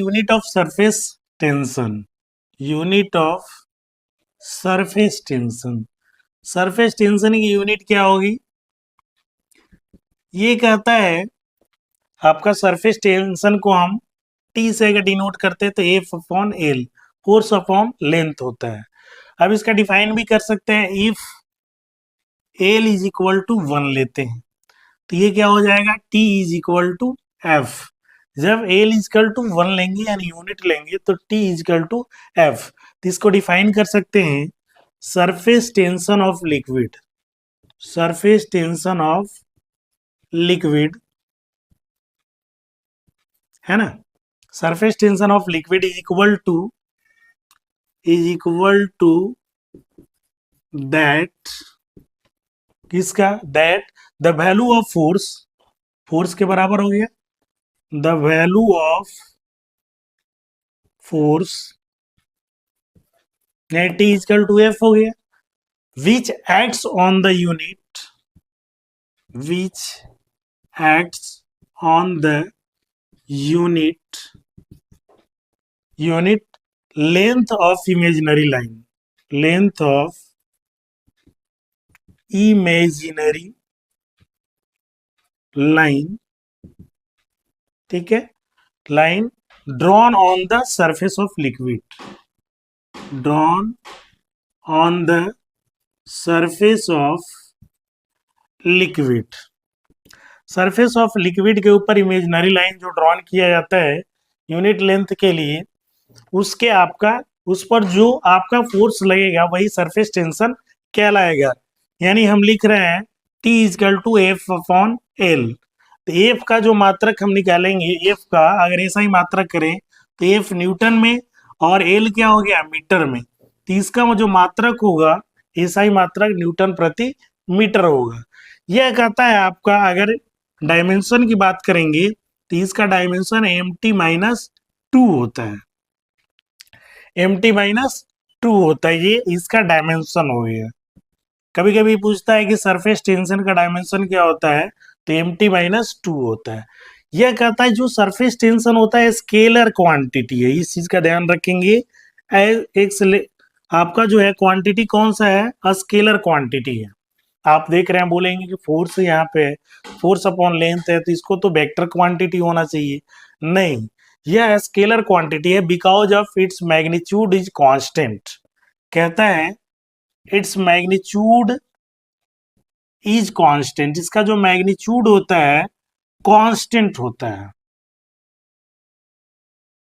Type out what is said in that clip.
Unit of surface tension, unit of surface tension, surface tension की unit क्या होगी? ये कहता है आपका सरफेस टेंशन को हम टी से अगर डिनोट करते हैं तो F upon L, force upon length होता है। अब इसका डिफाइन भी कर सकते हैं, if L is equal to 1 लेते हैं तो ये क्या हो जाएगा, T is equal to F. जब एल इजकल टू 1 लेंगे यानी यूनिट लेंगे तो टी इजकल टू एफ, तो इसको डिफाइन कर सकते हैं surface tension of liquid, surface tension of liquid है ना, surface tension of liquid is equal to that, किसका, that the value of force, force के बराबर हो गया the value of force, T is equal to F हो गया, which acts on the unit, which acts on the unit, unit length of imaginary line, length of imaginary line, ठीक है, line drawn on the surface of liquid, drawn on the surface of liquid, surface of liquid के ऊपर imaginary line जो drawn किया जाता है unit length के लिए, उसके आपका उस पर जो आपका फोर्स लगेगा वही सरफेस टेंशन कहलाएगा। यानी हम लिख रहे हैं T is equal to F upon L, तो एफ का जो मात्रक हम निकालेंगे, एफ का अगर ऐसा ही मात्रक करें तो एफ न्यूटन में और एल क्या हो गया, मीटर में, तो इसका जो मात्रक होगा ऐसा ही मात्रक न्यूटन प्रति मीटर होगा। यह कहता है आपका अगर डायमेंशन की बात करेंगे तो इसका डायमेंशन mt-2 होता है, mt-2 होता है, ये इसका डायमेंशन हो गया। कभी कभी पूछता है कि सरफेस टेंशन का डायमेंशन क्या होता है, तो mt-2 होता है। यह कहता है जो सरफेस टेंशन होता है स्केलर क्वांटिटी है, इस चीज का ध्यान रखेंगे। आपका जो है क्वांटिटी कौन सा है, स्केलर क्वांटिटी है। आप देख रहे हैं बोलेंगे कि फोर्स यहाँ पे है, फोर्स अपॉन लेंथ है तो इसको तो वेक्टर क्वांटिटी होना चाहिए, नहीं, यह स्केलर क्वांटिटी है because of its magnitude is constant. कहता है इट्स मैग्नीट्यूड इज कांस्टेंट, इसका जो मैग्नीट्यूड होता है कांस्टेंट होता है,